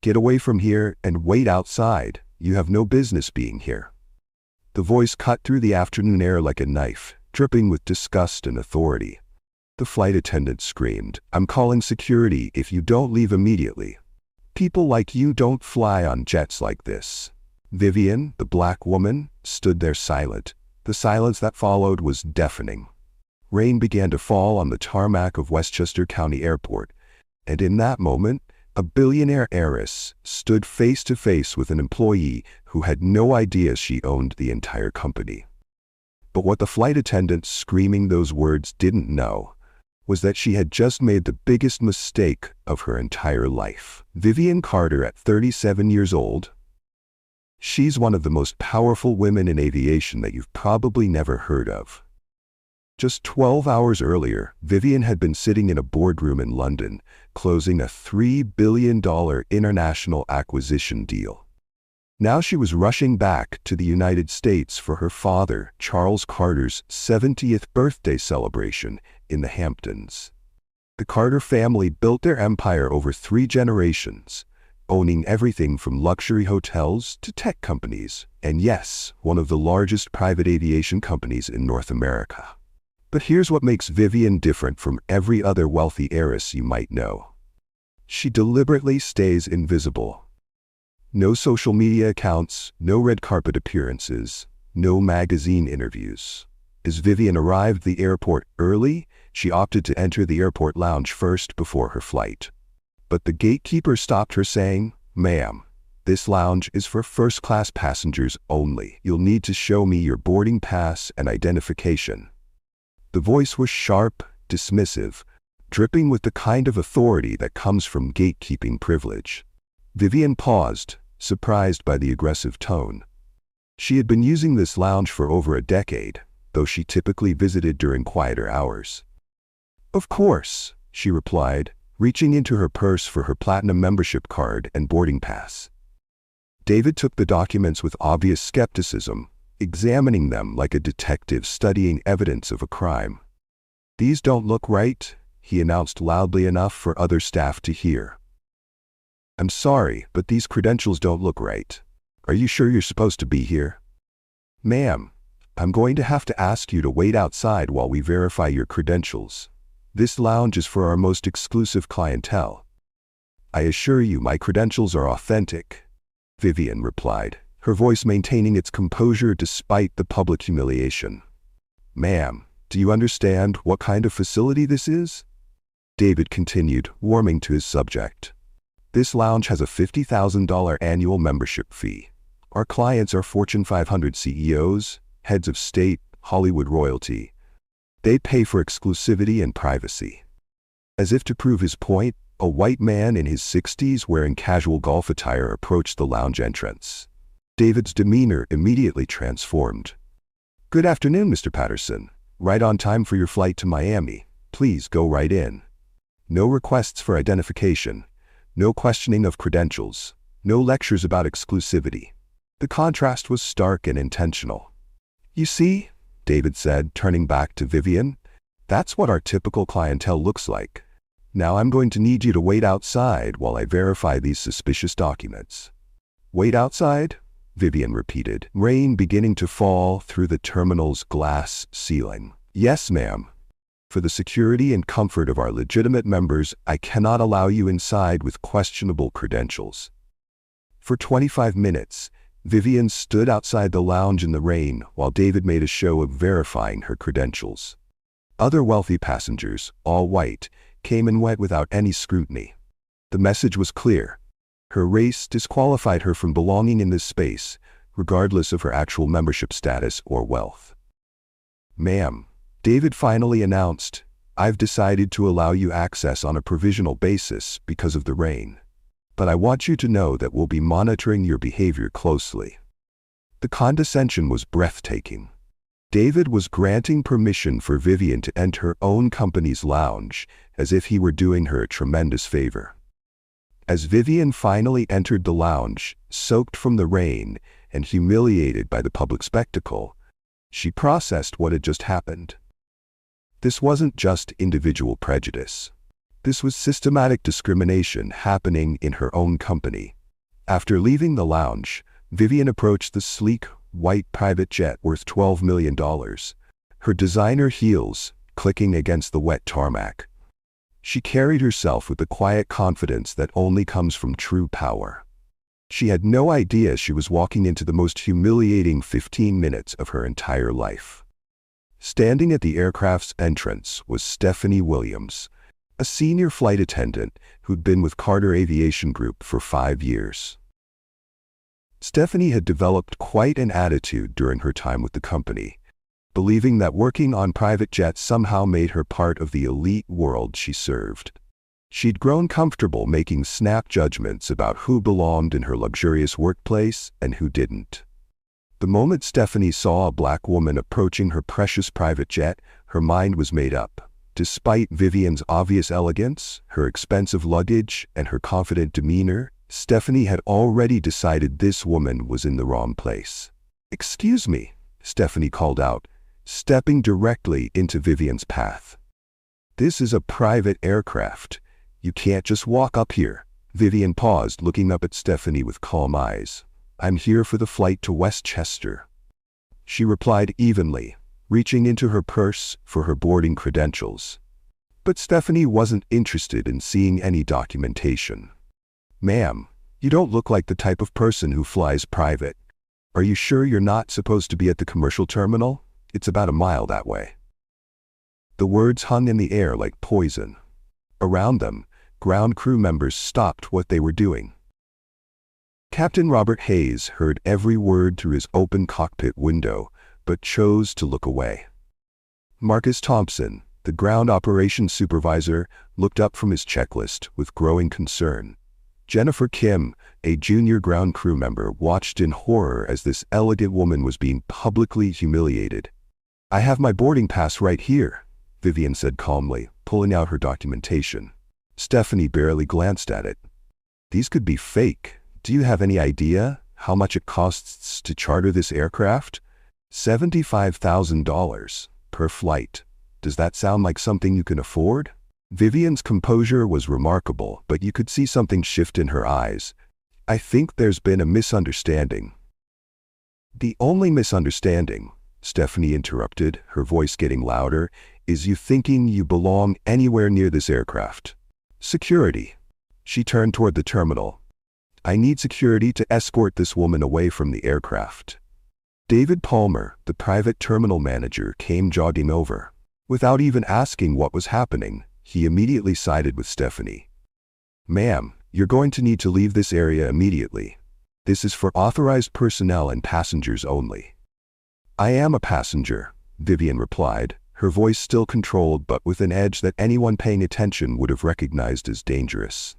Get away from here and wait outside. You have no business being here." The voice cut through the afternoon air like a knife, dripping with disgust and authority. The flight attendant screamed, "I'm calling security if you don't leave immediately. People like you don't fly on jets like this." Vivian, the black woman, stood there silent. The silence that followed was deafening. Rain began to fall on the tarmac of Westchester County Airport, and in that moment, a billionaire heiress stood face to face with an employee who had no idea she owned the entire company. But what the flight attendant screaming those words didn't know was that she had just made the biggest mistake of her entire life. Vivian Carter, at 37 years old, she's one of the most powerful women in aviation that you've probably never heard of. Just 12 hours earlier, Vivian had been sitting in a boardroom in London, closing a $3 billion international acquisition deal. Now she was rushing back to the United States for her father, Charles Carter's 70th birthday celebration in the Hamptons. The Carter family built their empire over 3 generations, owning everything from luxury hotels to tech companies, and yes, one of the largest private aviation companies in North America. But here's what makes Vivian different from every other wealthy heiress you might know. She deliberately stays invisible. No social media accounts, no red carpet appearances, no magazine interviews. As Vivian arrived at the airport early, she opted to enter the airport lounge first before her flight. But the gatekeeper stopped her saying, "Ma'am, this lounge is for first-class passengers only. You'll need to show me your boarding pass and identification." The voice was sharp, dismissive, dripping with the kind of authority that comes from gatekeeping privilege. Vivian paused, surprised by the aggressive tone. She had been using this lounge for over a decade, though she typically visited during quieter hours. "Of course," she replied, reaching into her purse for her platinum membership card and boarding pass. David took the documents with obvious skepticism, examining them like a detective studying evidence of a crime. "These don't look right," he announced loudly enough for other staff to hear. "I'm sorry, but these credentials don't look right. Are you sure you're supposed to be here?" "Ma'am, I'm going to have to ask you to wait outside while we verify your credentials. This lounge is for our most exclusive clientele." "I assure you my credentials are authentic," Vivian replied, her voice maintaining its composure despite the public humiliation. "Ma'am, do you understand what kind of facility this is?" David continued, warming to his subject. "This lounge has a $50,000 annual membership fee. Our clients are Fortune 500 CEOs, heads of state, Hollywood royalty. They pay for exclusivity and privacy." As if to prove his point, a white man in his 60s wearing casual golf attire approached the lounge entrance. David's demeanor immediately transformed. "Good afternoon, Mr. Patterson. Right on time for your flight to Miami. Please go right in. No requests for identification, no questioning of credentials, no lectures about exclusivity." The contrast was stark and intentional. "You see," David said, turning back to Vivian, "that's what our typical clientele looks like. Now I'm going to need you to wait outside while I verify these suspicious documents." "Wait outside?" Vivian repeated, rain beginning to fall through the terminal's glass ceiling. "Yes, ma'am. For the security and comfort of our legitimate members, I cannot allow you inside with questionable credentials." For 25 minutes, Vivian stood outside the lounge in the rain while David made a show of verifying her credentials. Other wealthy passengers, all white, came and went without any scrutiny. The message was clear. Her race disqualified her from belonging in this space, regardless of her actual membership status or wealth. "Ma'am," David finally announced, "I've decided to allow you access on a provisional basis because of the rain. But I want you to know that we'll be monitoring your behavior closely." The condescension was breathtaking. David was granting permission for Vivian to enter her own company's lounge, as if he were doing her a tremendous favor. As Vivian finally entered the lounge, soaked from the rain and humiliated by the public spectacle, she processed what had just happened. This wasn't just individual prejudice. This was systematic discrimination happening in her own company. After leaving the lounge, Vivian approached the sleek, white private jet worth $12 million, her designer heels clicking against the wet tarmac. She carried herself with the quiet confidence that only comes from true power. She had no idea she was walking into the most humiliating 15 minutes of her entire life. Standing at the aircraft's entrance was Stephanie Williams, a senior flight attendant who'd been with Carter Aviation Group for 5 years. Stephanie had developed quite an attitude during her time with the company, believing that working on private jets somehow made her part of the elite world she served. She'd grown comfortable making snap judgments about who belonged in her luxurious workplace and who didn't. The moment Stephanie saw a black woman approaching her precious private jet, her mind was made up. Despite Vivian's obvious elegance, her expensive luggage, and her confident demeanor, Stephanie had already decided this woman was in the wrong place. "Excuse me," Stephanie called out, stepping directly into Vivian's path. "This is a private aircraft. You can't just walk up here." Vivian paused, looking up at Stephanie with calm eyes. "I'm here for the flight to Westchester," she replied evenly, reaching into her purse for her boarding credentials. But Stephanie wasn't interested in seeing any documentation. "Ma'am, you don't look like the type of person who flies private. Are you sure you're not supposed to be at the commercial terminal? It's about a mile that way." The words hung in the air like poison. Around them, ground crew members stopped what they were doing. Captain Robert Hayes heard every word through his open cockpit window, but chose to look away. Marcus Thompson, the ground operations supervisor, looked up from his checklist with growing concern. Jennifer Kim, a junior ground crew member, watched in horror as this elegant woman was being publicly humiliated. "I have my boarding pass right here," Vivian said calmly, pulling out her documentation. Stephanie barely glanced at it. "These could be fake. Do you have any idea how much it costs to charter this aircraft? $75,000 per flight. Does that sound like something you can afford?" Vivian's composure was remarkable, but you could see something shift in her eyes. "I think there's been a misunderstanding." "The only misunderstanding," Stephanie interrupted, her voice getting louder, "is you thinking you belong anywhere near this aircraft. Security." She turned toward the terminal. "I need security to escort this woman away from the aircraft." David Palmer, the private terminal manager, came jogging over. Without even asking what was happening, he immediately sided with Stephanie. "Ma'am, you're going to need to leave this area immediately. This is for authorized personnel and passengers only." "I am a passenger," Vivian replied, her voice still controlled but with an edge that anyone paying attention would have recognized as dangerous.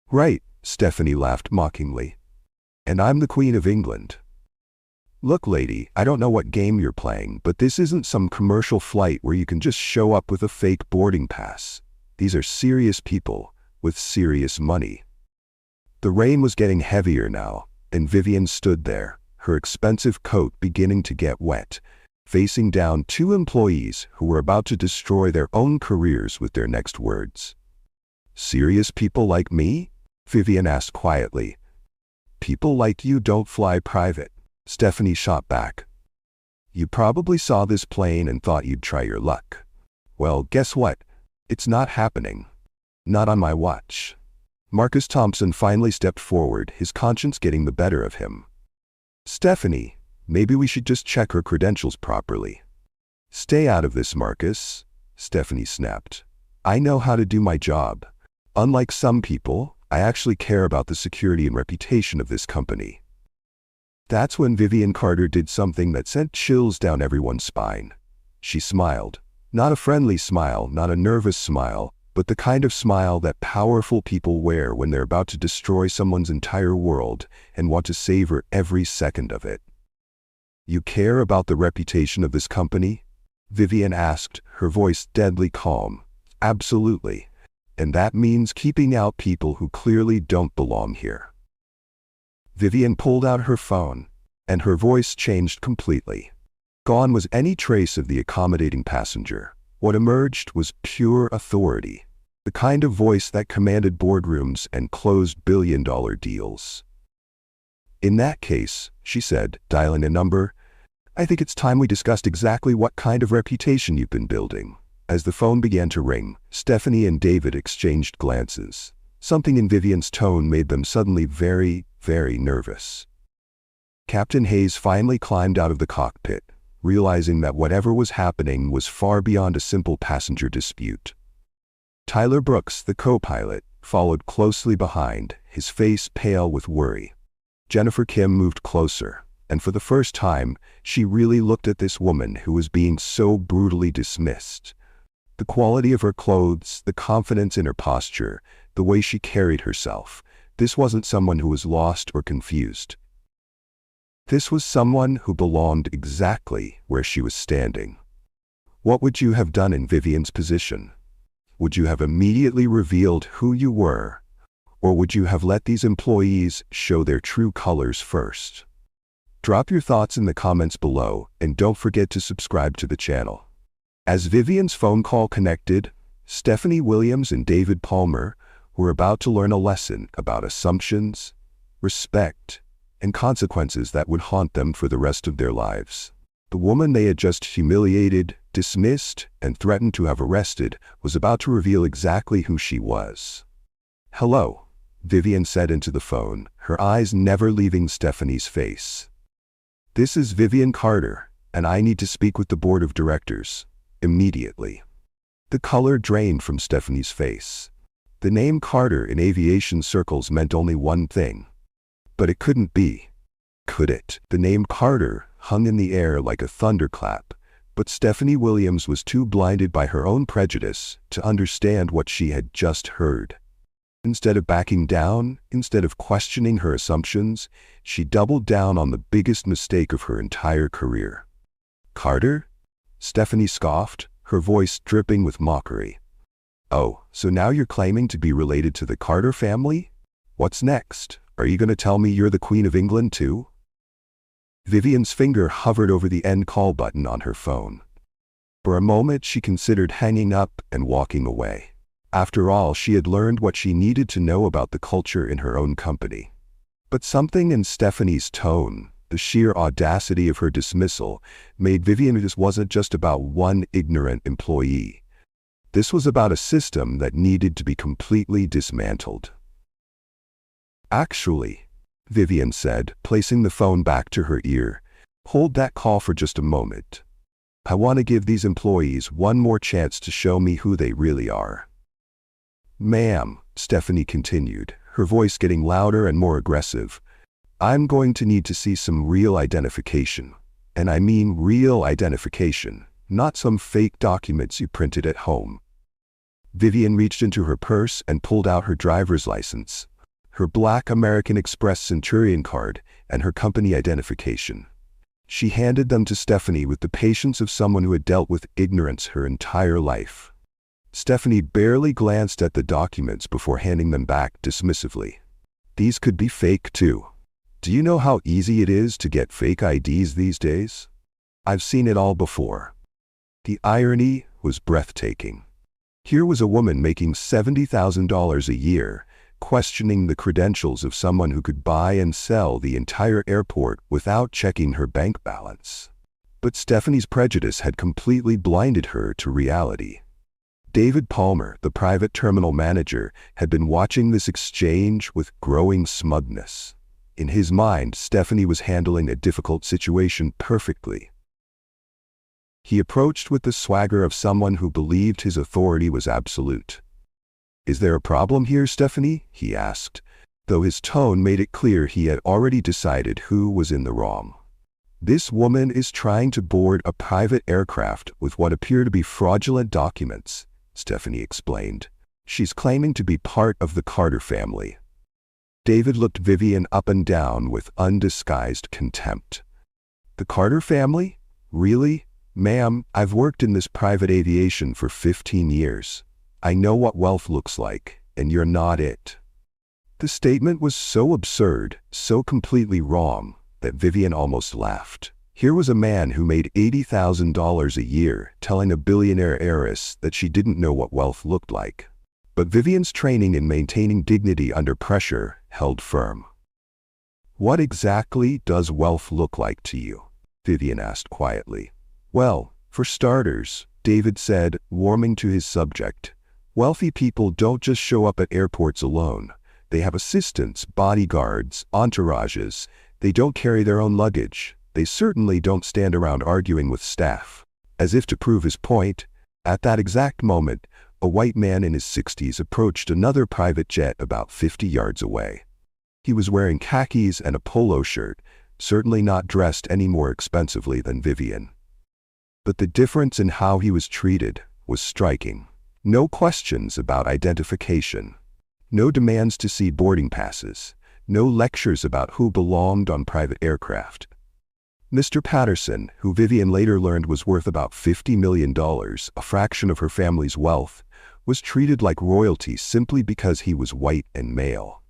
"Right," Stephanie laughed mockingly. "And I'm the Queen of England." "Look, lady, I don't know what game you're playing, but this isn't some commercial flight where you can just show up with a fake boarding pass. These are serious people with serious money." The rain was getting heavier now, and Vivian stood there, her expensive coat beginning to get wet, facing down two employees who were about to destroy their own careers with their next words. "Serious people like me?" Vivian asked quietly. "People like you don't fly private," Stephanie shot back. "You probably saw this plane and thought you'd try your luck. Well, guess what? It's not happening. Not on my watch." Marcus Thompson finally stepped forward, his conscience getting the better of him. "Stephanie, maybe we should just check her credentials properly." "Stay out of this, Marcus," Stephanie snapped. "I know how to do my job. Unlike some people, I actually care about the security and reputation of this company." That's when Vivian Carter did something that sent chills down everyone's spine. She smiled. Not a friendly smile, not a nervous smile, but the kind of smile that powerful people wear when they're about to destroy someone's entire world and want to savor every second of it. "You care about the reputation of this company?" Vivian asked, her voice deadly calm. "Absolutely. And that means keeping out people who clearly don't belong here." Vivian pulled out her phone, and her voice changed completely. Gone was any trace of the accommodating passenger. What emerged was pure authority. The kind of voice that commanded boardrooms and closed billion-dollar deals. "In that case," she said, dialing a number, "I think it's time we discussed exactly what kind of reputation you've been building." As the phone began to ring, Stephanie and David exchanged glances. Something in Vivian's tone made them suddenly very, very nervous. Captain Hayes finally climbed out of the cockpit, realizing that whatever was happening was far beyond a simple passenger dispute. Tyler Brooks, the co-pilot, followed closely behind, his face pale with worry. Jennifer Kim moved closer, and for the first time, she really looked at this woman who was being so brutally dismissed. The quality of her clothes, the confidence in her posture, the way she carried herself. This wasn't someone who was lost or confused. This was someone who belonged exactly where she was standing. What would you have done in Vivian's position? Would you have immediately revealed who you were, or would you have let these employees show their true colors first? Drop your thoughts in the comments below, and don't forget to subscribe to the channel. As Vivian's phone call connected, Stephanie Williams and David Palmer were about to learn a lesson about assumptions, respect, and consequences that would haunt them for the rest of their lives. The woman they had just humiliated, dismissed, and threatened to have arrested was about to reveal exactly who she was. "Hello," Vivian said into the phone, her eyes never leaving Stephanie's face. "This is Vivian Carter, and I need to speak with the board of directors, immediately." The color drained from Stephanie's face. The name Carter in aviation circles meant only one thing. But it couldn't be. Could it? The name Carter hung in the air like a thunderclap, but Stephanie Williams was too blinded by her own prejudice to understand what she had just heard. Instead of backing down, instead of questioning her assumptions, she doubled down on the biggest mistake of her entire career. "Carter?" Stephanie scoffed, her voice dripping with mockery. "Oh, so now you're claiming to be related to the Carter family? What's next? Are you going to tell me you're the Queen of England too?" Vivian's finger hovered over the end call button on her phone. For a moment she considered hanging up and walking away. After all, she had learned what she needed to know about the culture in her own company. But something in Stephanie's tone, the sheer audacity of her dismissal, made Vivian this wasn't just about one ignorant employee. This was about a system that needed to be completely dismantled. "Actually," Vivian said, placing the phone back to her ear, "hold that call for just a moment. I want to give these employees one more chance to show me who they really are." "Ma'am," Stephanie continued, her voice getting louder and more aggressive, "I'm going to need to see some real identification. And I mean real identification, not some fake documents you printed at home." Vivian reached into her purse and pulled out her driver's license, her black American Express Centurion card, and her company identification. She handed them to Stephanie with the patience of someone who had dealt with ignorance her entire life. Stephanie barely glanced at the documents before handing them back dismissively. "These could be fake too. Do you know how easy it is to get fake IDs these days? I've seen it all before." The irony was breathtaking. Here was a woman making $70,000 a year, questioning the credentials of someone who could buy and sell the entire airport without checking her bank balance. But Stephanie's prejudice had completely blinded her to reality. David Palmer, the private terminal manager, had been watching this exchange with growing smugness. In his mind, Stephanie was handling a difficult situation perfectly. He approached with the swagger of someone who believed his authority was absolute. "Is there a problem here, Stephanie?" he asked, though his tone made it clear he had already decided who was in the wrong. "This woman is trying to board a private aircraft with what appear to be fraudulent documents," Stephanie explained. "She's claiming to be part of the Carter family." David looked Vivian up and down with undisguised contempt. "The Carter family? Really? Ma'am, I've worked in this private aviation for 15 years. I know what wealth looks like, and you're not it." The statement was so absurd, so completely wrong, that Vivian almost laughed. Here was a man who made $80,000 a year telling a billionaire heiress that she didn't know what wealth looked like. But Vivian's training in maintaining dignity under pressure held firm. "What exactly does wealth look like to you?" Vivian asked quietly. "Well, for starters," David said, warming to his subject, "wealthy people don't just show up at airports alone. They have assistants, bodyguards, entourages. They don't carry their own luggage. They certainly don't stand around arguing with staff." As if to prove his point, at that exact moment, a white man in his 60s approached another private jet about 50 yards away. He was wearing khakis and a polo shirt, certainly not dressed any more expensively than Vivian. But the difference in how he was treated was striking. No questions about identification. No demands to see boarding passes. No lectures about who belonged on private aircraft. Mr. Patterson, who Vivian later learned was worth about $50 million, a fraction of her family's wealth, was treated like royalty simply because he was white and male.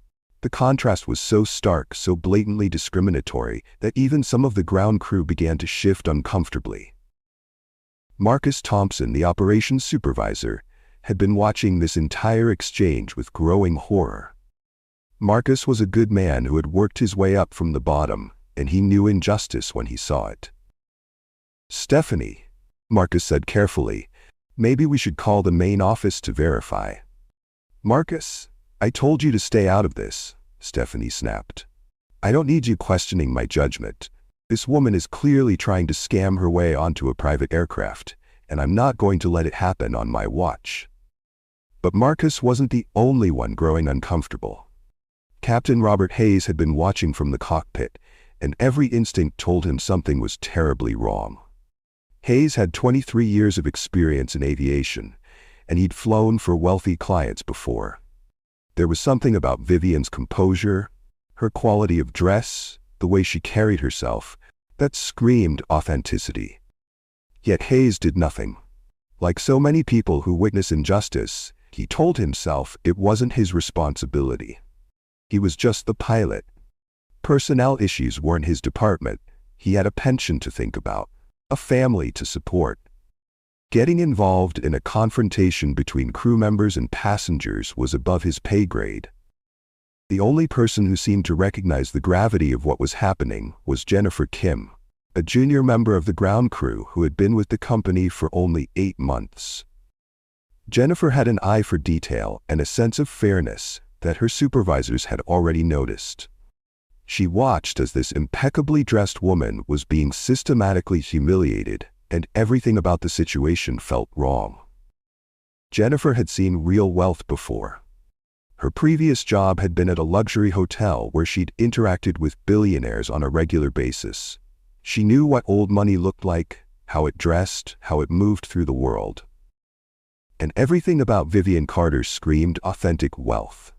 The contrast was so stark, so blatantly discriminatory, that even some of the ground crew began to shift uncomfortably. Marcus Thompson, the operations supervisor, had been watching this entire exchange with growing horror. Marcus was a good man who had worked his way up from the bottom, and he knew injustice when he saw it. "Stephanie," Marcus said carefully, "maybe we should call the main office to verify." "Marcus, I told you to stay out of this," Stephanie snapped. "I don't need you questioning my judgment. This woman is clearly trying to scam her way onto a private aircraft, and I'm not going to let it happen on my watch." But Marcus wasn't the only one growing uncomfortable. Captain Robert Hayes had been watching from the cockpit, and every instinct told him something was terribly wrong. Hayes had 23 years of experience in aviation, and he'd flown for wealthy clients before. There was something about Vivian's composure, her quality of dress, the way she carried herself, that screamed authenticity. Yet Hayes did nothing. Like so many people who witness injustice, he told himself it wasn't his responsibility. He was just the pilot. Personnel issues weren't his department. He had a pension to think about, a family to support. Getting involved in a confrontation between crew members and passengers was above his pay grade. The only person who seemed to recognize the gravity of what was happening was Jennifer Kim, a junior member of the ground crew who had been with the company for only 8 months. Jennifer had an eye for detail and a sense of fairness that her supervisors had already noticed. She watched as this impeccably dressed woman was being systematically humiliated, and everything about the situation felt wrong. Jennifer had seen real wealth before. Her previous job had been at a luxury hotel where she'd interacted with billionaires on a regular basis. She knew what old money looked like, how it dressed, how it moved through the world. And everything about Vivian Carter screamed authentic wealth.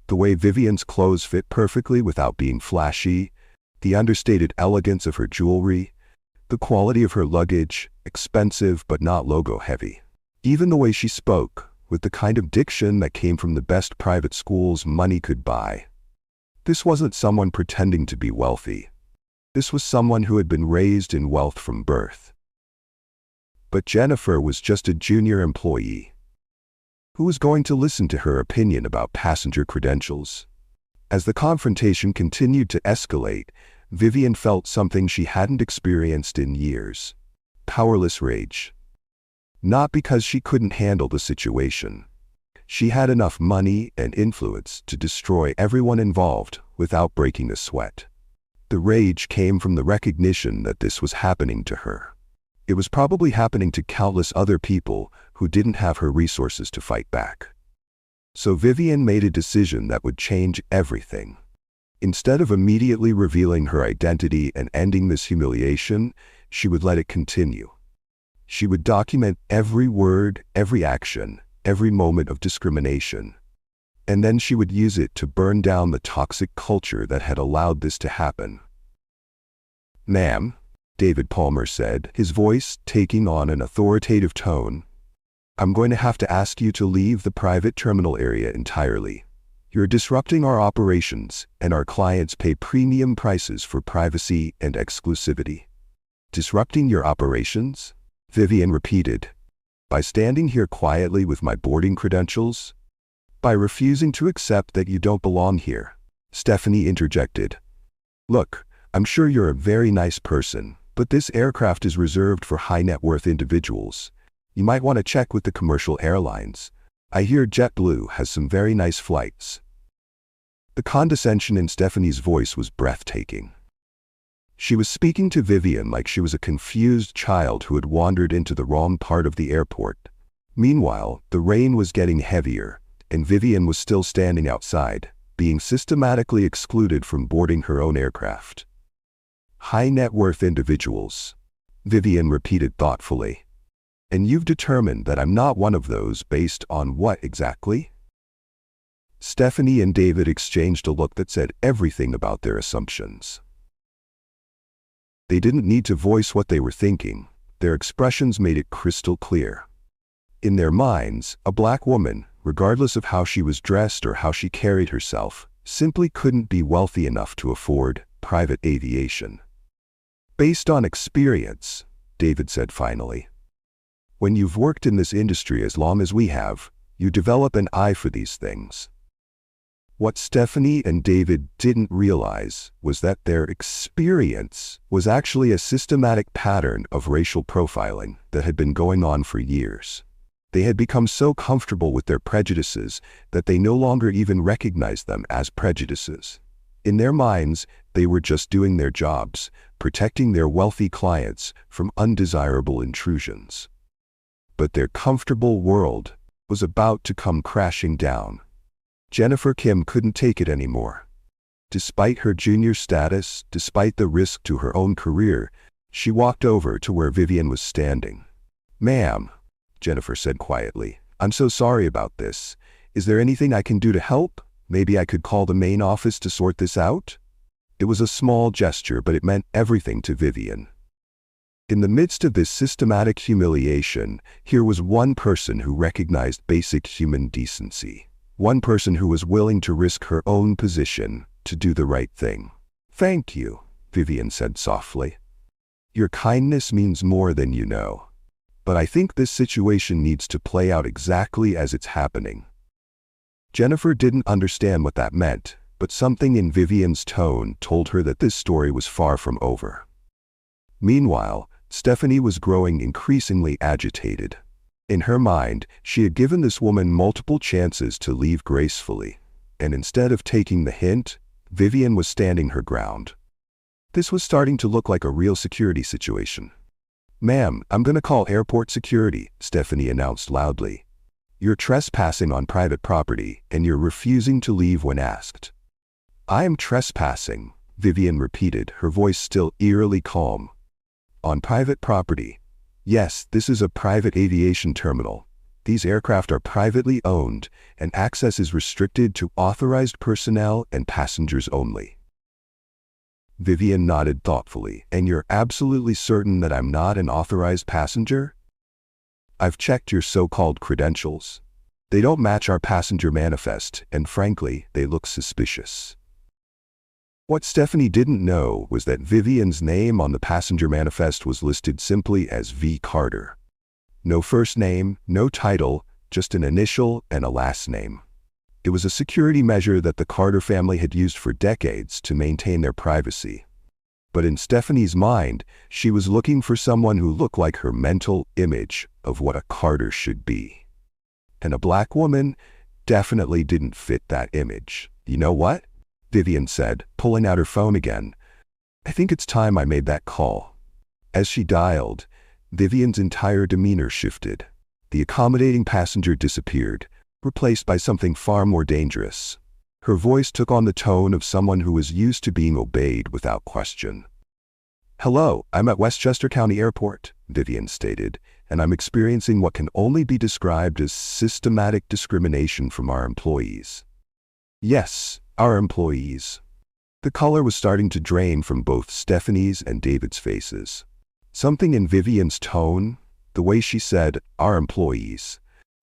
The way Vivian's clothes fit perfectly without being flashy, the understated elegance of her jewelry, the quality of her luggage, expensive but not logo-heavy. Even the way she spoke, with the kind of diction that came from the best private schools money could buy. This wasn't someone pretending to be wealthy. This was someone who had been raised in wealth from birth. But Jennifer was just a junior employee. Who was going to listen to her opinion about passenger credentials? As the confrontation continued to escalate, Vivian felt something she hadn't experienced in years. Powerless rage. Not because she couldn't handle the situation. She had enough money and influence to destroy everyone involved without breaking a sweat. The rage came from the recognition that this was happening to her. It was probably happening to countless other people who didn't have her resources to fight back. So Vivian made a decision that would change everything. Instead of immediately revealing her identity and ending this humiliation, she would let it continue. She would document every word, every action, every moment of discrimination. And then she would use it to burn down the toxic culture that had allowed this to happen. "Ma'am," David Palmer said, his voice taking on an authoritative tone, "I'm going to have to ask you to leave the private terminal area entirely. You're disrupting our operations, and our clients pay premium prices for privacy and exclusivity." "Disrupting your operations?" Vivian repeated. "By standing here quietly with my boarding credentials?" By refusing to accept that you don't belong here. Stephanie interjected. Look, I'm sure you're a very nice person, but this aircraft is reserved for high-net-worth individuals. You might want to check with the commercial airlines. I hear JetBlue has some very nice flights. The condescension in Stephanie's voice was breathtaking. She was speaking to Vivian like she was a confused child who had wandered into the wrong part of the airport. Meanwhile, the rain was getting heavier, and Vivian was still standing outside, being systematically excluded from boarding her own aircraft. High-net-worth individuals, Vivian repeated thoughtfully. And you've determined that I'm not one of those based on what exactly? Stephanie and David exchanged a look that said everything about their assumptions. They didn't need to voice what they were thinking. Their expressions made it crystal clear. In their minds, a black woman, regardless of how she was dressed or how she carried herself, simply couldn't be wealthy enough to afford private aviation. Based on experience, David said finally. When you've worked in this industry as long as we have, you develop an eye for these things. What Stephanie and David didn't realize was that their experience was actually a systematic pattern of racial profiling that had been going on for years. They had become so comfortable with their prejudices that they no longer even recognized them as prejudices. In their minds, they were just doing their jobs, protecting their wealthy clients from undesirable intrusions. But their comfortable world was about to come crashing down. Jennifer Kim couldn't take it anymore. Despite her junior status, despite the risk to her own career, she walked over to where Vivian was standing. "Ma'am," Jennifer said quietly, "I'm so sorry about this. Is there anything I can do to help? Maybe I could call the main office to sort this out?" It was a small gesture, but it meant everything to Vivian. In the midst of this systematic humiliation, here was one person who recognized basic human decency. One person who was willing to risk her own position to do the right thing. "Thank you," Vivian said softly. "Your kindness means more than you know. But I think this situation needs to play out exactly as it's happening." Jennifer didn't understand what that meant, but something in Vivian's tone told her that this story was far from over. Meanwhile, Stephanie was growing increasingly agitated. In her mind, she had given this woman multiple chances to leave gracefully, and instead of taking the hint, Vivian was standing her ground. This was starting to look like a real security situation. "Ma'am, I'm going to call airport security," Stephanie announced loudly. "You're trespassing on private property, and you're refusing to leave when asked." "I am trespassing," Vivian repeated, her voice still eerily calm. "On private property. Yes, this is a private aviation terminal. These aircraft are privately owned, and access is restricted to authorized personnel and passengers only." Vivian nodded thoughtfully. "And you're absolutely certain that I'm not an authorized passenger?" "I've checked your so-called credentials. They don't match our passenger manifest, and frankly, they look suspicious." What Stephanie didn't know was that Vivian's name on the passenger manifest was listed simply as V. Carter. No first name, no title, just an initial and a last name. It was a security measure that the Carter family had used for decades to maintain their privacy. But in Stephanie's mind, she was looking for someone who looked like her mental image of what a Carter should be. And a black woman definitely didn't fit that image. "You know what?" Vivian said, pulling out her phone again. "I think it's time I made that call." As she dialed, Vivian's entire demeanor shifted. The accommodating passenger disappeared, replaced by something far more dangerous. Her voice took on the tone of someone who was used to being obeyed without question. "Hello, I'm at Westchester County Airport," Vivian stated, "and I'm experiencing what can only be described as systematic discrimination from our employees." "Yes, our employees." The color was starting to drain from both Stephanie's and David's faces. Something in Vivian's tone, the way she said, "our employees,"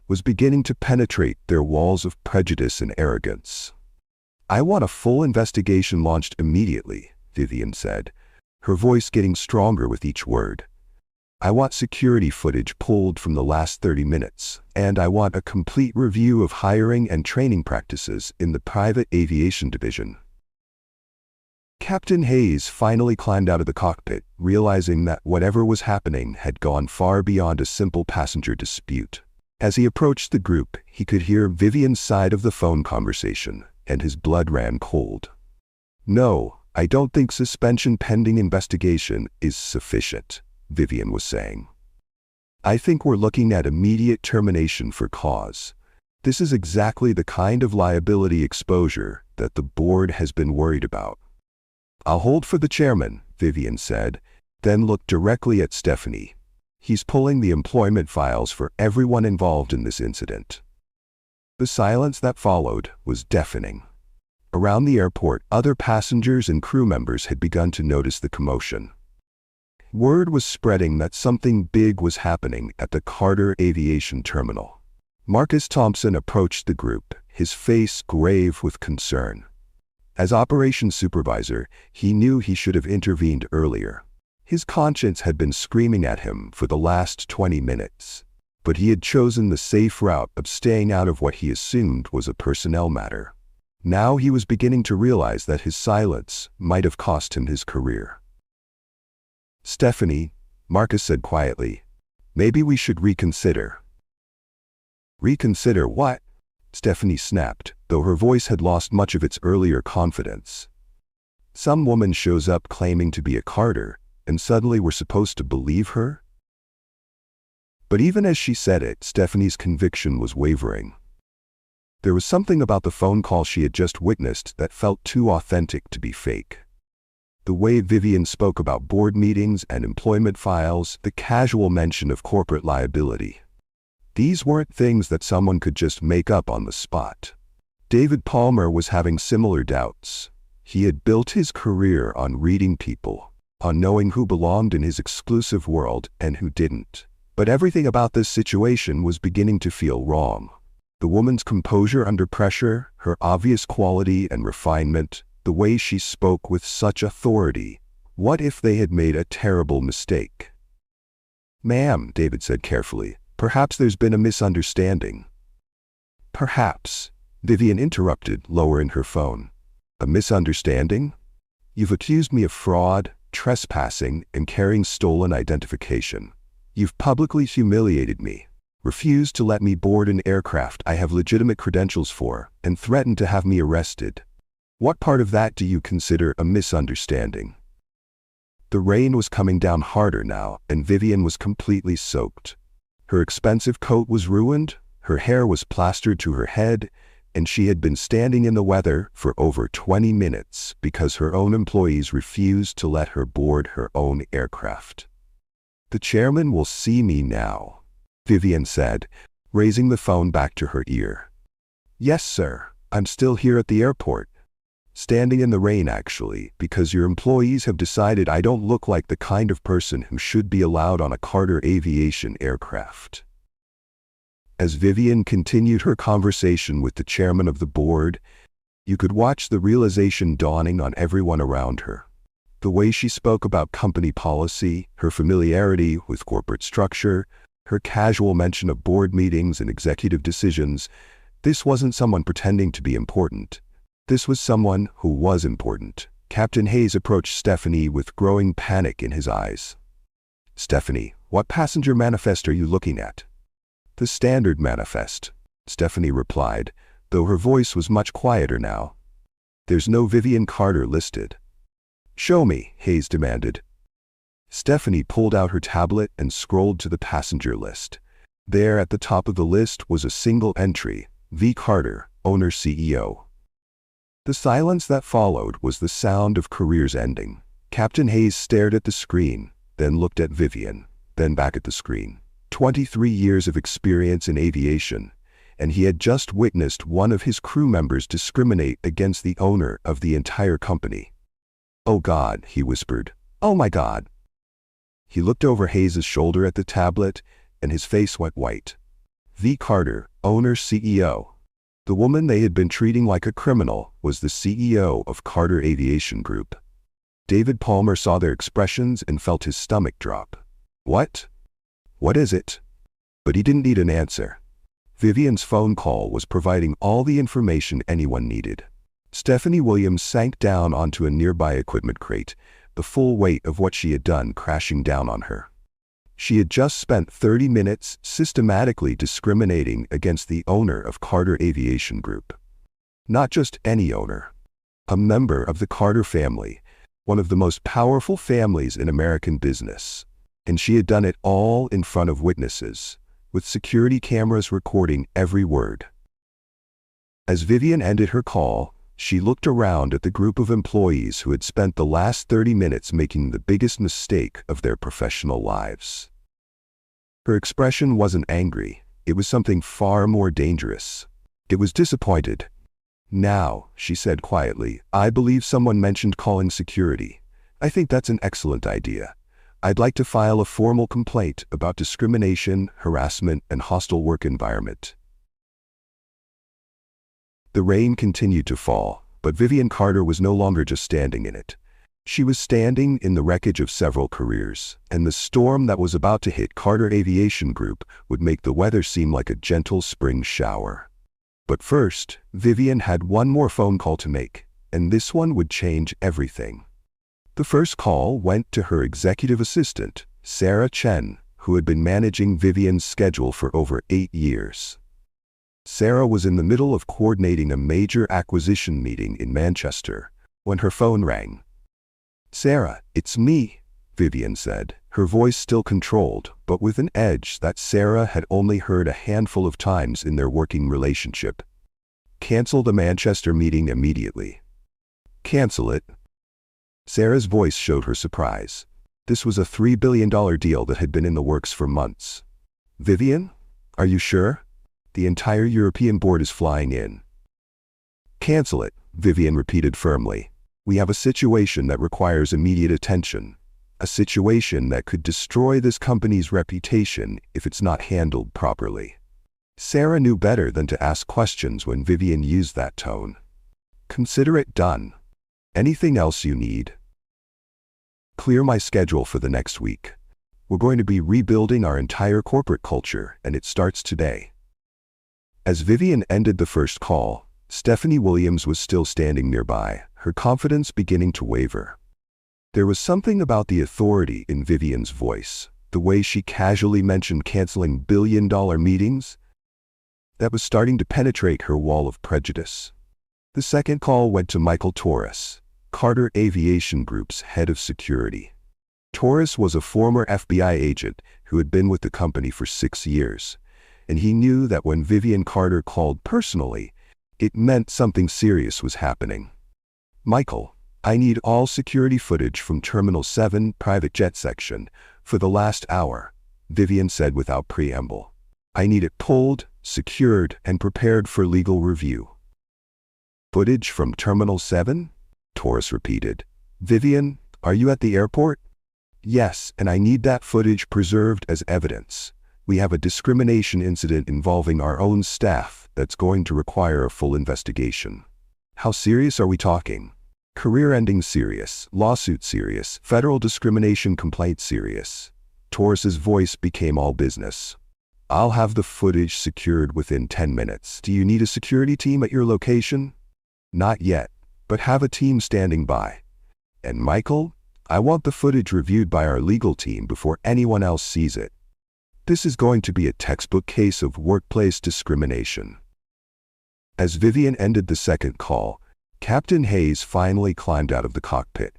was beginning to penetrate their walls of prejudice and arrogance. "I want a full investigation launched immediately," Vivian said, her voice getting stronger with each word. I want security footage pulled from the last 30 minutes, and I want a complete review of hiring and training practices in the private aviation division." Captain Hayes finally climbed out of the cockpit, realizing that whatever was happening had gone far beyond a simple passenger dispute. As he approached the group, he could hear Vivian's side of the phone conversation, and his blood ran cold. "No, I don't think suspension pending investigation is sufficient," Vivian was saying. "I think we're looking at immediate termination for cause. This is exactly the kind of liability exposure that the board has been worried about." "I'll hold for the chairman," Vivian said, then looked directly at Stephanie. "He's pulling the employment files for everyone involved in this incident." The silence that followed was deafening. Around the airport, other passengers and crew members had begun to notice the commotion. Word was spreading that something big was happening at the Carter Aviation Terminal. Marcus Thompson approached the group, his face grave with concern. As operations supervisor, he knew he should have intervened earlier. His conscience had been screaming at him for the last 20 minutes, but he had chosen the safe route of staying out of what he assumed was a personnel matter. Now he was beginning to realize that his silence might have cost him his career. "Stephanie," Marcus said quietly, "maybe we should reconsider." "Reconsider what?" Stephanie snapped, though her voice had lost much of its earlier confidence. "Some woman shows up claiming to be a Carter, and suddenly we're supposed to believe her?" But even as she said it, Stephanie's conviction was wavering. There was something about the phone call she had just witnessed that felt too authentic to be fake. The way Vivian spoke about board meetings and employment files, the casual mention of corporate liability. These weren't things that someone could just make up on the spot. David Palmer was having similar doubts. He had built his career on reading people, on knowing who belonged in his exclusive world and who didn't. But everything about this situation was beginning to feel wrong. The woman's composure under pressure, her obvious quality and refinement, the way she spoke with such authority. What if they had made a terrible mistake? "Ma'am," David said carefully, "perhaps there's been a misunderstanding." "Perhaps," Vivian interrupted, lowering her phone. "A misunderstanding? You've accused me of fraud, trespassing, and carrying stolen identification. You've publicly humiliated me, refused to let me board an aircraft I have legitimate credentials for, and threatened to have me arrested. What part of that do you consider a misunderstanding?" The rain was coming down harder now, and Vivian was completely soaked. Her expensive coat was ruined, her hair was plastered to her head, and she had been standing in the weather for over 20 minutes because her own employees refused to let her board her own aircraft. "The chairman will see me now," Vivian said, raising the phone back to her ear. "Yes, sir. I'm still here at the airport. Standing in the rain, actually, because your employees have decided I don't look like the kind of person who should be allowed on a Carter Aviation aircraft." As Vivian continued her conversation with the chairman of the board, you could watch the realization dawning on everyone around her. The way she spoke about company policy, her familiarity with corporate structure, her casual mention of board meetings and executive decisions, this wasn't someone pretending to be important. This was someone who was important. Captain Hayes approached Stephanie with growing panic in his eyes. "Stephanie, what passenger manifest are you looking at?" "The standard manifest," Stephanie replied, though her voice was much quieter now. "There's no Vivian Carter listed." "Show me," Hayes demanded. Stephanie pulled out her tablet and scrolled to the passenger list. There at the top of the list was a single entry, V. Carter, owner CEO. The silence that followed was the sound of careers ending. Captain Hayes stared at the screen, then looked at Vivian, then back at the screen. 23 years of experience in aviation, and he had just witnessed one of his crew members discriminate against the owner of the entire company. "Oh God," he whispered. "Oh my God." He looked over Hayes' shoulder at the tablet, and his face went white. V. Carter, owner CEO. The woman they had been treating like a criminal was the CEO of Carter Aviation Group. David Palmer saw their expressions and felt his stomach drop. What? What is it? But he didn't need an answer. Vivian's phone call was providing all the information anyone needed. Stephanie Williams sank down onto a nearby equipment crate, the full weight of what she had done crashing down on her. She had just spent 30 minutes systematically discriminating against the owner of Carter Aviation Group. Not just any owner. A member of the Carter family, one of the most powerful families in American business. And she had done it all in front of witnesses, with security cameras recording every word. As Vivian ended her call, she looked around at the group of employees who had spent the last 30 minutes making the biggest mistake of their professional lives. Her expression wasn't angry, it was something far more dangerous. It was disappointed. Now, she said quietly, I believe someone mentioned calling security. I think that's an excellent idea. I'd like to file a formal complaint about discrimination, harassment, and hostile work environment. The rain continued to fall, but Vivian Carter was no longer just standing in it. She was standing in the wreckage of several careers, and the storm that was about to hit Carter Aviation Group would make the weather seem like a gentle spring shower. But first, Vivian had one more phone call to make, and this one would change everything. The first call went to her executive assistant, Sarah Chen, who had been managing Vivian's schedule for over 8 years. Sarah was in the middle of coordinating a major acquisition meeting in Manchester when her phone rang. Sarah, it's me, Vivian said, her voice still controlled, but with an edge that Sarah had only heard a handful of times in their working relationship. Cancel the Manchester meeting immediately. Cancel it? Sarah's voice showed her surprise. This was a $3 billion deal that had been in the works for months. Vivian? Are you sure? The entire European board is flying in. Cancel it, Vivian repeated firmly. We have a situation that requires immediate attention. A situation that could destroy this company's reputation if it's not handled properly. Sarah knew better than to ask questions when Vivian used that tone. Consider it done. Anything else you need? Clear my schedule for the next week. We're going to be rebuilding our entire corporate culture, and it starts today. As Vivian ended the first call, Stephanie Williams was still standing nearby, her confidence beginning to waver. There was something about the authority in Vivian's voice, the way she casually mentioned canceling billion-dollar meetings, that was starting to penetrate her wall of prejudice. The second call went to Michael Torres, Carter Aviation Group's head of security. Torres was a former FBI agent who had been with the company for 6 years, and he knew that when Vivian Carter called personally, it meant something serious was happening. Michael, I need all security footage from Terminal 7 private jet section for the last hour, Vivian said without preamble. I need it pulled, secured, and prepared for legal review. Footage from Terminal 7? Torres repeated. Vivian, are you at the airport? Yes, and I need that footage preserved as evidence. We have a discrimination incident involving our own staff that's going to require a full investigation. How serious are we talking? Career-ending serious, lawsuit serious, federal discrimination complaint serious. Torres's voice became all business. I'll have the footage secured within 10 minutes. Do you need a security team at your location? Not yet, but have a team standing by. And Michael, I want the footage reviewed by our legal team before anyone else sees it. This is going to be a textbook case of workplace discrimination. As Vivian ended the second call, Captain Hayes finally climbed out of the cockpit.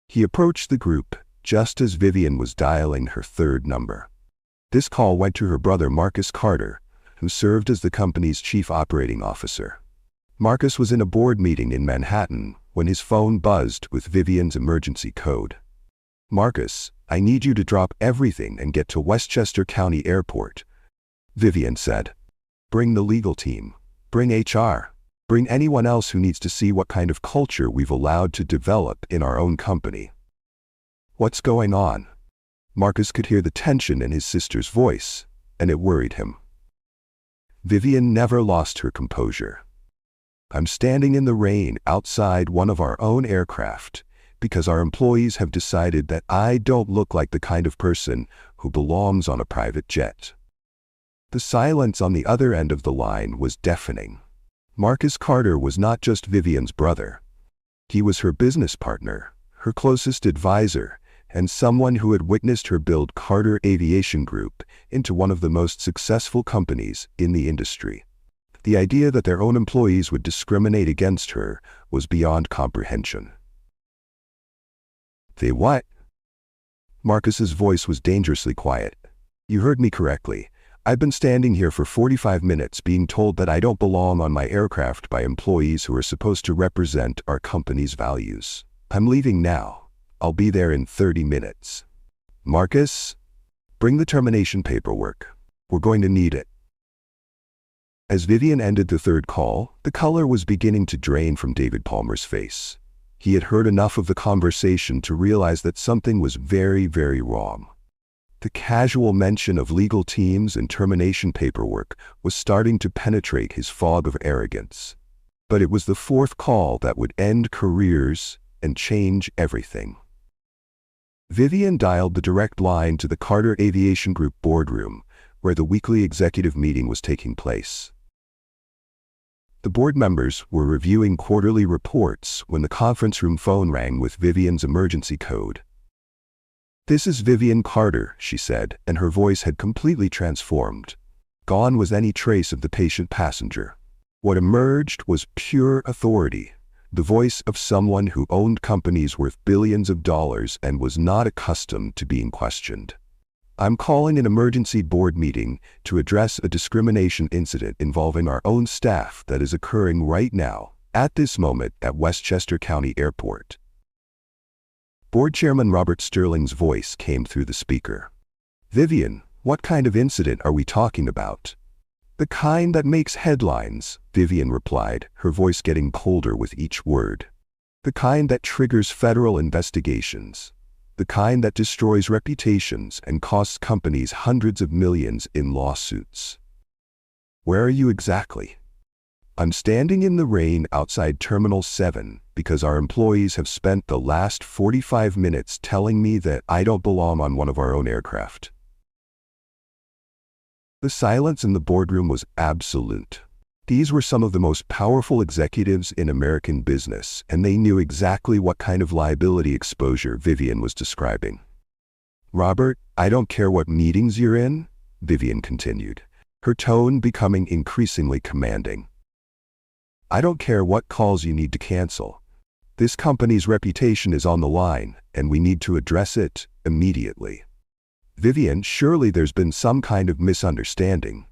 He approached the group just as Vivian was dialing her third number. This call went to her brother Marcus Carter, who served as the company's chief operating officer. Marcus was in a board meeting in Manhattan when his phone buzzed with Vivian's emergency code. Marcus, I need you to drop everything and get to Westchester County Airport, Vivian said. Bring the legal team. Bring HR. Bring anyone else who needs to see what kind of culture we've allowed to develop in our own company. What's going on? Marcus could hear the tension in his sister's voice, and it worried him. Vivian never lost her composure. I'm standing in the rain outside one of our own aircraft because our employees have decided that I don't look like the kind of person who belongs on a private jet. The silence on the other end of the line was deafening. Marcus Carter was not just Vivian's brother. He was her business partner, her closest advisor, and someone who had witnessed her build Carter Aviation Group into one of the most successful companies in the industry. The idea that their own employees would discriminate against her was beyond comprehension. "They what?" Marcus's voice was dangerously quiet. "You heard me correctly. I've been standing here for 45 minutes being told that I don't belong on my aircraft by employees who are supposed to represent our company's values. I'm leaving now. I'll be there in 30 minutes. Marcus, bring the termination paperwork. We're going to need it." As Vivian ended the third call, the color was beginning to drain from David Palmer's face. He had heard enough of the conversation to realize that something was very, very wrong. The casual mention of legal teams and termination paperwork was starting to penetrate his fog of arrogance. But it was the fourth call that would end careers and change everything. Vivian dialed the direct line to the Carter Aviation Group boardroom, where the weekly executive meeting was taking place. The board members were reviewing quarterly reports when the conference room phone rang with Vivian's emergency code. "This is Vivian Carter," she said, and her voice had completely transformed. Gone was any trace of the patient passenger. What emerged was pure authority, the voice of someone who owned companies worth billions of dollars and was not accustomed to being questioned. "I'm calling an emergency board meeting to address a discrimination incident involving our own staff that is occurring right now, at this moment, at Westchester County Airport." Board Chairman Robert Sterling's voice came through the speaker. "Vivian, what kind of incident are we talking about?" "The kind that makes headlines," Vivian replied, her voice getting colder with each word. "The kind that triggers federal investigations. The kind that destroys reputations and costs companies hundreds of millions in lawsuits." "Where are you exactly?" "I'm standing in the rain outside Terminal 7 because our employees have spent the last 45 minutes telling me that I don't belong on one of our own aircraft." The silence in the boardroom was absolute. These were some of the most powerful executives in American business, and they knew exactly what kind of liability exposure Vivian was describing. "Robert, I don't care what meetings you're in," Vivian continued, her tone becoming increasingly commanding. "I don't care what calls you need to cancel. This company's reputation is on the line, and we need to address it immediately." "Vivian, surely there's been some kind of misunderstanding."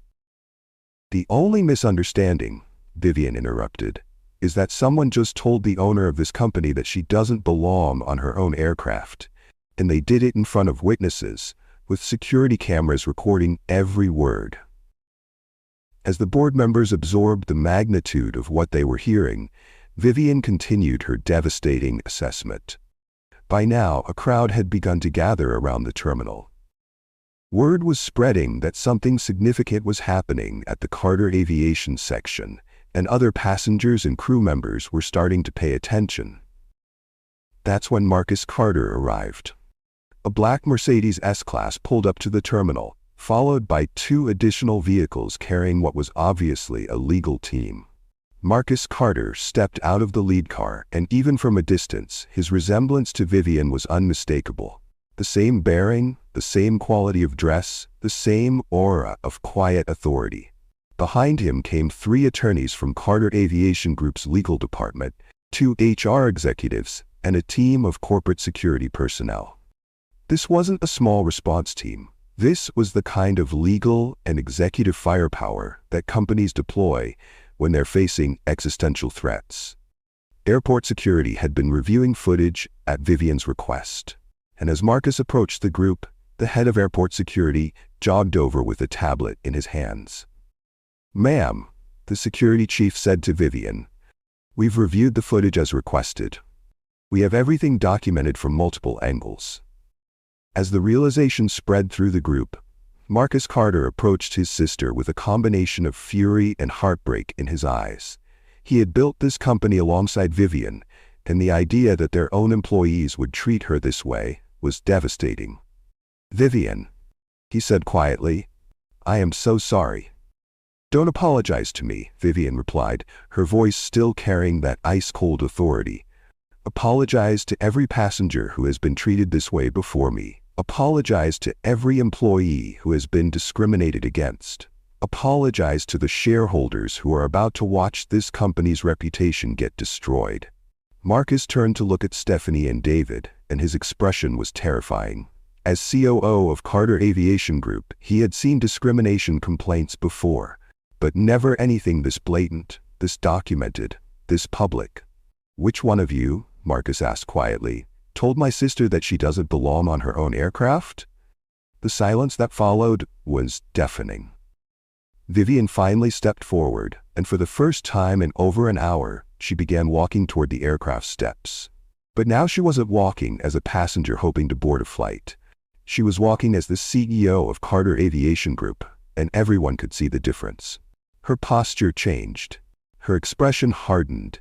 "The only misunderstanding," Vivian interrupted, "is that someone just told the owner of this company that she doesn't belong on her own aircraft, and they did it in front of witnesses, with security cameras recording every word." As the board members absorbed the magnitude of what they were hearing, Vivian continued her devastating assessment. By now, a crowd had begun to gather around the terminal. Word was spreading that something significant was happening at the Carter Aviation section, and other passengers and crew members were starting to pay attention. That's when Marcus Carter arrived. A black Mercedes S-Class pulled up to the terminal, followed by 2 additional vehicles carrying what was obviously a legal team. Marcus Carter stepped out of the lead car, and even from a distance, his resemblance to Vivian was unmistakable. The same bearing, the same quality of dress, the same aura of quiet authority. Behind him came 3 attorneys from Carter Aviation Group's legal department, 2 HR executives, and a team of corporate security personnel. This wasn't a small response team. This was the kind of legal and executive firepower that companies deploy when they're facing existential threats. Airport security had been reviewing footage at Vivian's request, and as Marcus approached the group, the head of airport security jogged over with a tablet in his hands. "Ma'am," the security chief said to Vivian, "we've reviewed the footage as requested. We have everything documented from multiple angles." As the realization spread through the group, Marcus Carter approached his sister with a combination of fury and heartbreak in his eyes. He had built this company alongside Vivian, and the idea that their own employees would treat her this way was devastating. "Vivian," he said quietly. "I am so sorry." "Don't apologize to me," Vivian replied, her voice still carrying that ice-cold authority. "Apologize to every passenger who has been treated this way before me. Apologize to every employee who has been discriminated against. Apologize to the shareholders who are about to watch this company's reputation get destroyed." Marcus turned to look at Stephanie and David, and his expression was terrifying. As COO of Carter Aviation Group, he had seen discrimination complaints before, but never anything this blatant, this documented, this public. "Which one of you," Marcus asked quietly, "told my sister that she doesn't belong on her own aircraft?" The silence that followed was deafening. Vivian finally stepped forward, and for the first time in over an hour, she began walking toward the aircraft steps. But now she wasn't walking as a passenger hoping to board a flight. She was walking as the CEO of Carter Aviation Group, and everyone could see the difference. Her posture changed. Her expression hardened.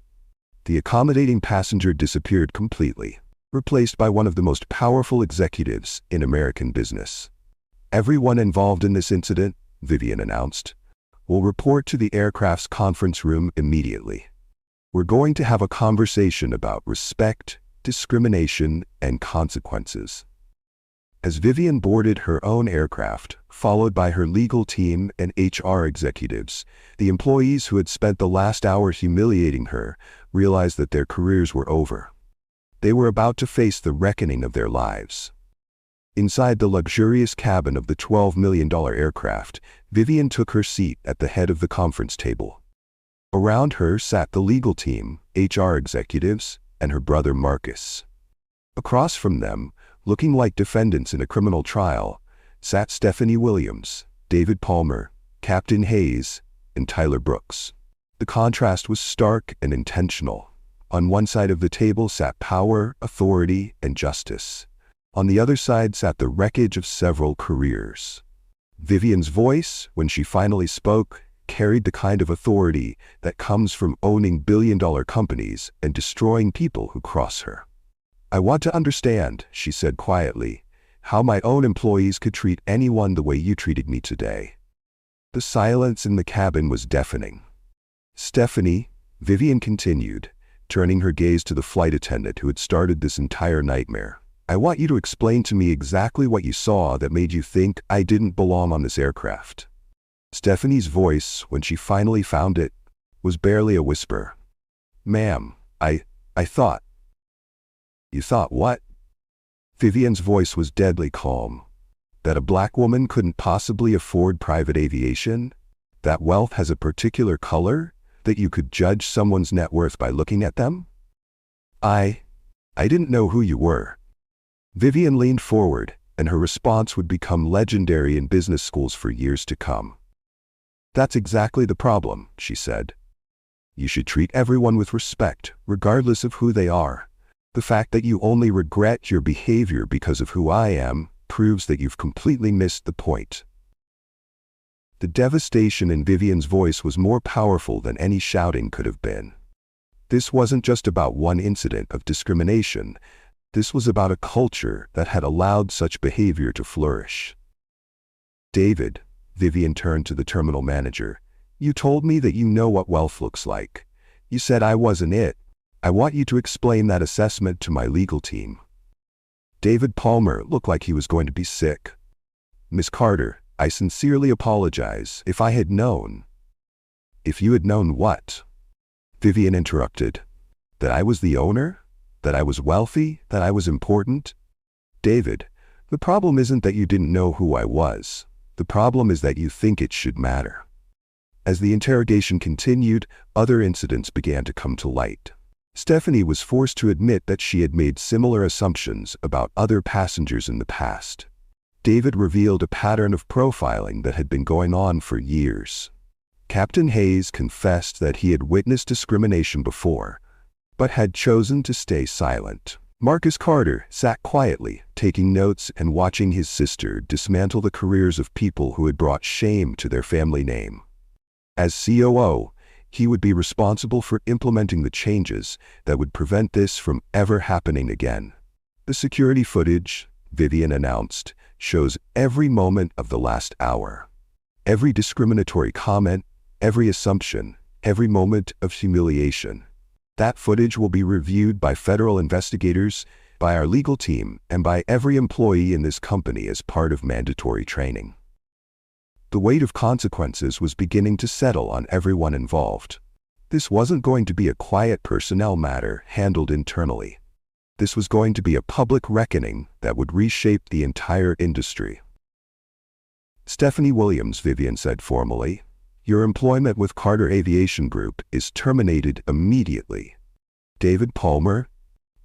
The accommodating passenger disappeared completely, replaced by one of the most powerful executives in American business. "Everyone involved in this incident," Vivian announced, "will report to the aircraft's conference room immediately. We're going to have a conversation about respect, discrimination, and consequences." As Vivian boarded her own aircraft, followed by her legal team and HR executives, the employees who had spent the last hour humiliating her realized that their careers were over. They were about to face the reckoning of their lives. Inside the luxurious cabin of the $12 million aircraft, Vivian took her seat at the head of the conference table. Around her sat the legal team, HR executives, and her brother Marcus. Across from them, looking like defendants in a criminal trial, sat Stephanie Williams, David Palmer, Captain Hayes, and Tyler Brooks. The contrast was stark and intentional. On one side of the table sat power, authority, and justice. On the other side sat the wreckage of several careers. Vivian's voice, when she finally spoke, carried the kind of authority that comes from owning billion-dollar companies and destroying people who cross her. "I want to understand," she said quietly, "how my own employees could treat anyone the way you treated me today." The silence in the cabin was deafening. "Stephanie," Vivian continued, turning her gaze to the flight attendant who had started this entire nightmare, "I want you to explain to me exactly what you saw that made you think I didn't belong on this aircraft." Stephanie's voice, when she finally found it, was barely a whisper. "Ma'am, I thought." "You thought what?" Vivian's voice was deadly calm. "That a black woman couldn't possibly afford private aviation? That wealth has a particular color? That you could judge someone's net worth by looking at them?" I didn't know who you were." Vivian leaned forward, and her response would become legendary in business schools for years to come. "That's exactly the problem," she said. "You should treat everyone with respect, regardless of who they are. The fact that you only regret your behavior because of who I am proves that you've completely missed the point." The devastation in Vivian's voice was more powerful than any shouting could have been. This wasn't just about one incident of discrimination. This was about a culture that had allowed such behavior to flourish. "David," Vivian turned to the terminal manager, "you told me that you know what wealth looks like. You said I wasn't it. I want you to explain that assessment to my legal team." David Palmer looked like he was going to be sick. "Miss Carter, I sincerely apologize. If I had known—" "If you had known what?" Vivian interrupted. "That I was the owner? That I was wealthy? That I was important?" "David, the problem isn't that you didn't know who I was. The problem is that you think it should matter." As the interrogation continued, other incidents began to come to light. Stephanie was forced to admit that she had made similar assumptions about other passengers in the past. David revealed a pattern of profiling that had been going on for years. Captain Hayes confessed that he had witnessed discrimination before, but had chosen to stay silent. Marcus Carter sat quietly, taking notes and watching his sister dismantle the careers of people who had brought shame to their family name. As COO, he would be responsible for implementing the changes that would prevent this from ever happening again. The security footage, Vivian announced, shows every moment of the last hour. Every discriminatory comment, every assumption, every moment of humiliation. That footage will be reviewed by federal investigators, by our legal team, and by every employee in this company as part of mandatory training. The weight of consequences was beginning to settle on everyone involved. This wasn't going to be a quiet personnel matter handled internally. This was going to be a public reckoning that would reshape the entire industry. Stephanie Williams, Vivian said formally, your employment with Carter Aviation Group is terminated immediately. David Palmer,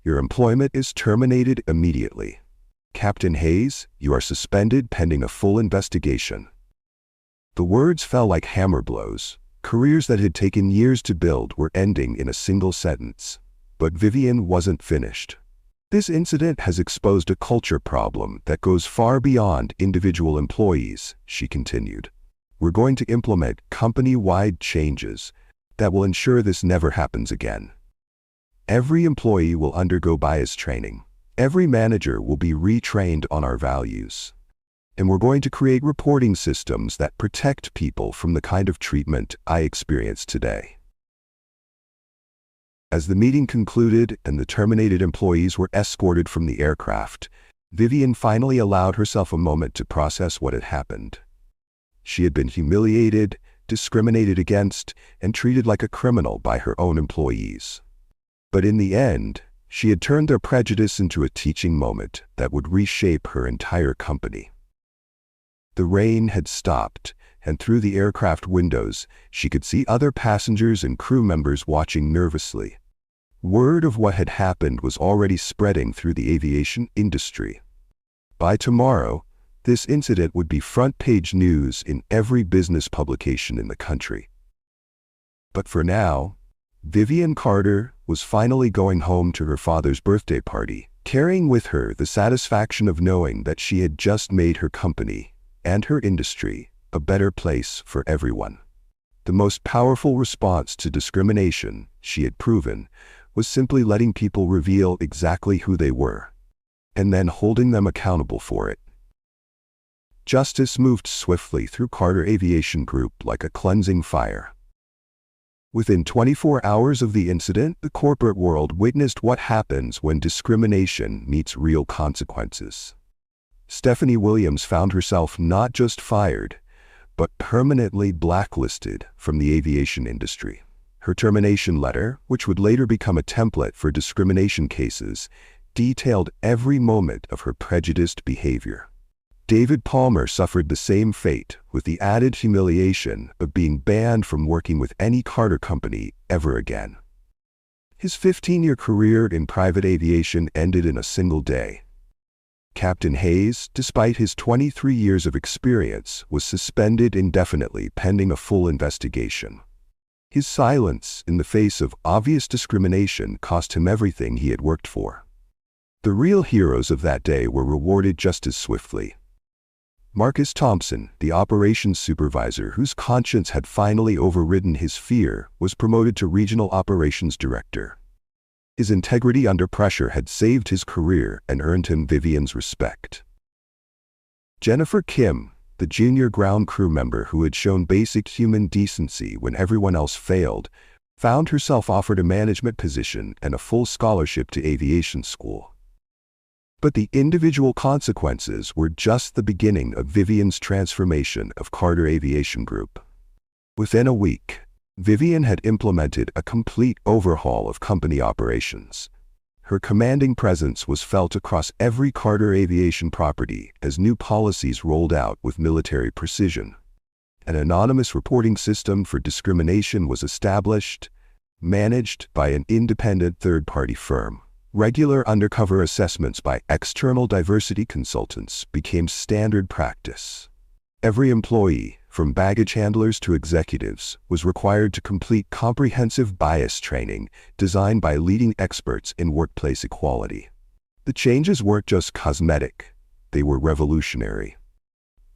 your employment is terminated immediately. Captain Hayes, you are suspended pending a full investigation. The words fell like hammer blows. Careers that had taken years to build were ending in a single sentence. But Vivian wasn't finished. This incident has exposed a culture problem that goes far beyond individual employees, she continued. We're going to implement company-wide changes that will ensure this never happens again. Every employee will undergo bias training. Every manager will be retrained on our values. And we're going to create reporting systems that protect people from the kind of treatment I experience today. As the meeting concluded and the terminated employees were escorted from the aircraft, Vivian finally allowed herself a moment to process what had happened. She had been humiliated, discriminated against, and treated like a criminal by her own employees. But in the end, she had turned their prejudice into a teaching moment that would reshape her entire company. The rain had stopped, and through the aircraft windows, she could see other passengers and crew members watching nervously. Word of what had happened was already spreading through the aviation industry. By tomorrow, this incident would be front-page news in every business publication in the country. But for now, Vivian Carter was finally going home to her father's birthday party, carrying with her the satisfaction of knowing that she had just made her company and her industry a better place for everyone. The most powerful response to discrimination, she had proven, was simply letting people reveal exactly who they were, and then holding them accountable for it. Justice moved swiftly through Carter Aviation Group like a cleansing fire. Within 24 hours of the incident, the corporate world witnessed what happens when discrimination meets real consequences. Stephanie Williams found herself not just fired, but permanently blacklisted from the aviation industry. Her termination letter, which would later become a template for discrimination cases, detailed every moment of her prejudiced behavior. David Palmer suffered the same fate, with the added humiliation of being banned from working with any Carter company ever again. His 15-year career in private aviation ended in a single day. Captain Hayes, despite his 23 years of experience, was suspended indefinitely pending a full investigation. His silence in the face of obvious discrimination cost him everything he had worked for. The real heroes of that day were rewarded just as swiftly. Marcus Thompson, the operations supervisor whose conscience had finally overridden his fear, was promoted to regional operations director. His integrity under pressure had saved his career and earned him Vivian's respect. Jennifer Kim, the junior ground crew member who had shown basic human decency when everyone else failed, found herself offered a management position and a full scholarship to aviation school. But the individual consequences were just the beginning of Vivian's transformation of Carter Aviation Group. Within a week, Vivian had implemented a complete overhaul of company operations. Her commanding presence was felt across every Carter Aviation property as new policies rolled out with military precision. An anonymous reporting system for discrimination was established, managed by an independent third-party firm. Regular undercover assessments by external diversity consultants became standard practice. Every employee, from baggage handlers to executives, was required to complete comprehensive bias training designed by leading experts in workplace equality. The changes weren't just cosmetic, they were revolutionary.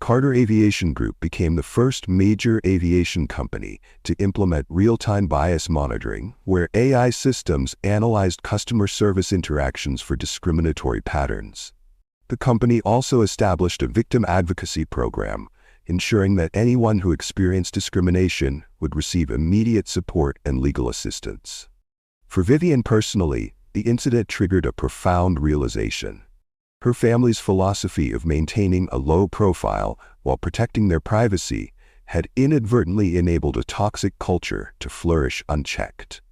Carter Aviation Group became the first major aviation company to implement real-time bias monitoring, where AI systems analyzed customer service interactions for discriminatory patterns. The company also established a victim advocacy program, ensuring that anyone who experienced discrimination would receive immediate support and legal assistance. For Vivian personally, the incident triggered a profound realization. Her family's philosophy of maintaining a low profile while protecting their privacy had inadvertently enabled a toxic culture to flourish unchecked.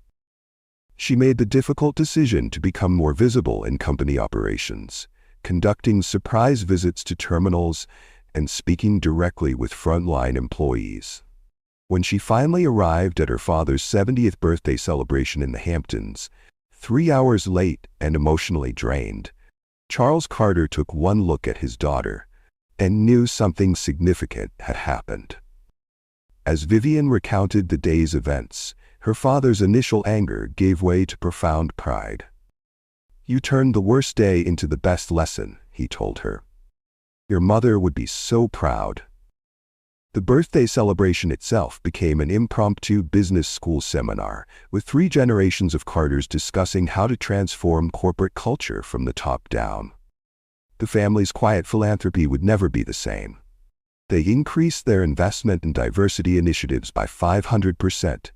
She made the difficult decision to become more visible in company operations, conducting surprise visits to terminals and speaking directly with frontline employees. When she finally arrived at her father's 70th birthday celebration in the Hamptons, 3 hours late and emotionally drained, Charles Carter took one look at his daughter and knew something significant had happened. As Vivian recounted the day's events, her father's initial anger gave way to profound pride. "You turned the worst day into the best lesson," he told her. "Your mother would be so proud." The birthday celebration itself became an impromptu business school seminar, with 3 generations of Carters discussing how to transform corporate culture from the top down. The family's quiet philanthropy would never be the same. They increased their investment in diversity initiatives by 500%,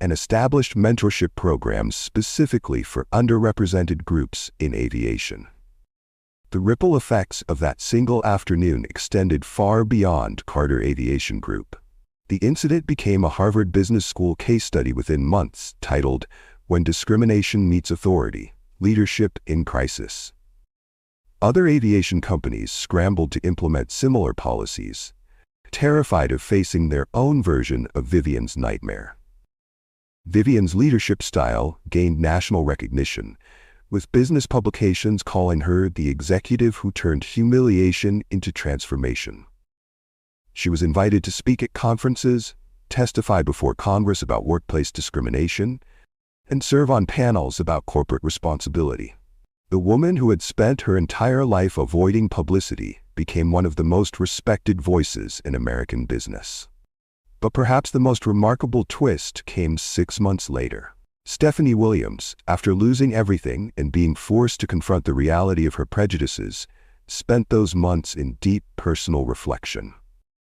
and established mentorship programs specifically for underrepresented groups in aviation. The ripple effects of that single afternoon extended far beyond Carter Aviation Group. The incident became a Harvard Business School case study within months, titled "When Discrimination Meets Authority: Leadership in Crisis." Other aviation companies scrambled to implement similar policies, terrified of facing their own version of Vivian's nightmare. Vivian's leadership style gained national recognition, with business publications calling her the executive who turned humiliation into transformation. She was invited to speak at conferences, testify before Congress about workplace discrimination, and serve on panels about corporate responsibility. The woman who had spent her entire life avoiding publicity became one of the most respected voices in American business. But perhaps the most remarkable twist came 6 months later. Stephanie Williams, after losing everything and being forced to confront the reality of her prejudices, spent those months in deep personal reflection.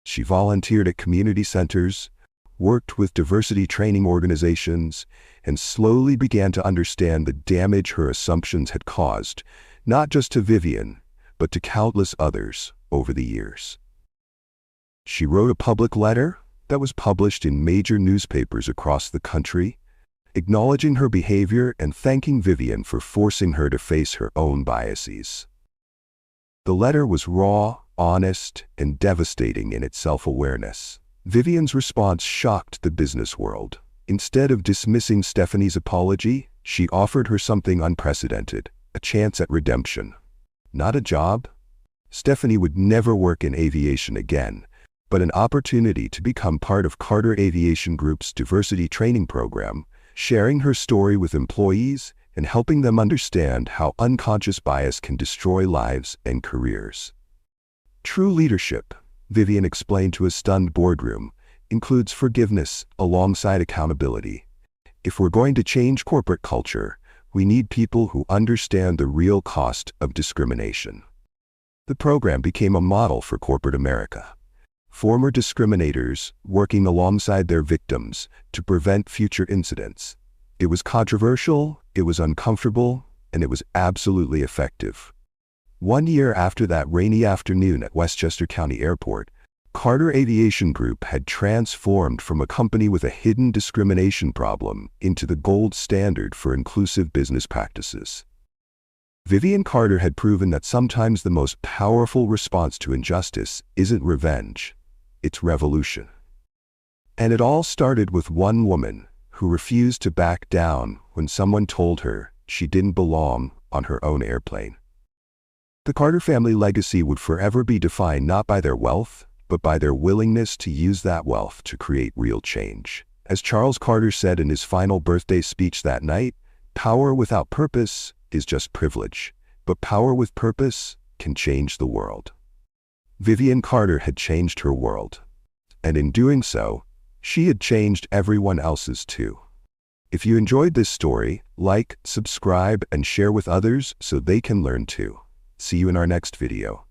She volunteered at community centers, worked with diversity training organizations, and slowly began to understand the damage her assumptions had caused, not just to Vivian, but to countless others over the years. She wrote a public letter that was published in major newspapers across the country, acknowledging her behavior and thanking Vivian for forcing her to face her own biases. The letter was raw, honest, and devastating in its self-awareness. Vivian's response shocked the business world. Instead of dismissing Stephanie's apology, she offered her something unprecedented, a chance at redemption. Not a job. Stephanie would never work in aviation again, but an opportunity to become part of Carter Aviation Group's diversity training program, sharing her story with employees and helping them understand how unconscious bias can destroy lives and careers. True leadership, Vivian explained to a stunned boardroom, includes forgiveness alongside accountability. If we're going to change corporate culture, we need people who understand the real cost of discrimination. The program became a model for corporate America. Former discriminators working alongside their victims to prevent future incidents. It was controversial, it was uncomfortable, and it was absolutely effective. 1 year after that rainy afternoon at Westchester County Airport, Carter Aviation Group had transformed from a company with a hidden discrimination problem into the gold standard for inclusive business practices. Vivian Carter had proven that sometimes the most powerful response to injustice isn't revenge, it's revolution. And it all started with one woman who refused to back down when someone told her she didn't belong on her own airplane. The Carter family legacy would forever be defined not by their wealth, but by their willingness to use that wealth to create real change. As Charles Carter said in his final birthday speech that night, power without purpose is just privilege, but power with purpose can change the world. Vivian Carter had changed her world, and in doing so, she had changed everyone else's too. If you enjoyed this story, like, subscribe, and share with others so they can learn too. See you in our next video.